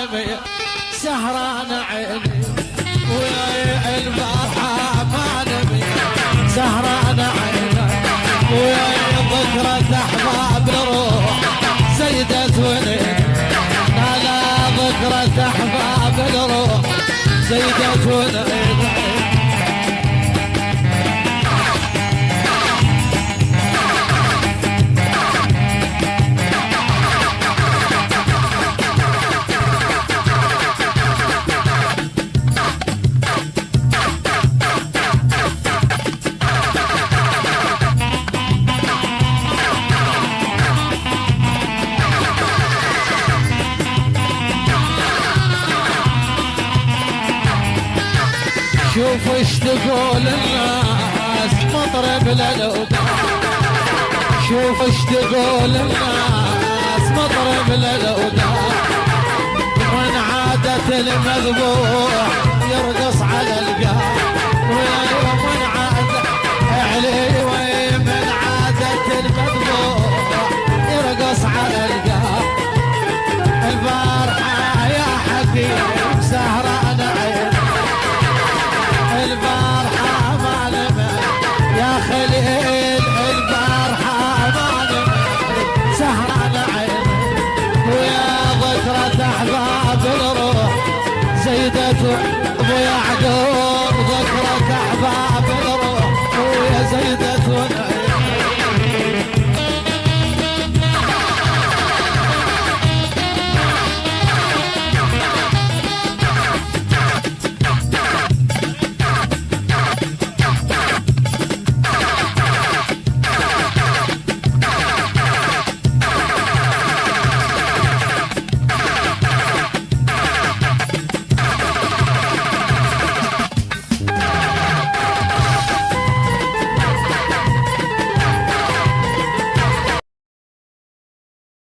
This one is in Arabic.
نمي سهران عيني ويا البارحة ما نمي سهران عيني ويا ذكرى أحباب الروح زيدت ونين لا ذكرى أحباب الروح زيدت ونين شوف ايش تقول الناس مطرب للوداد شوف ايش تقول الناس مطرب للوداد من عادة المذبوح يرقص على القاع ومن عادة علي ومن عادة المذبوح يرقص على القاع البارحة يا حكيم سهران عين البارحة ما نمت يا خليل البارحة ما نمت سهران عيني ويا ذكرى أحباب الروح زيدت ابو يعقوب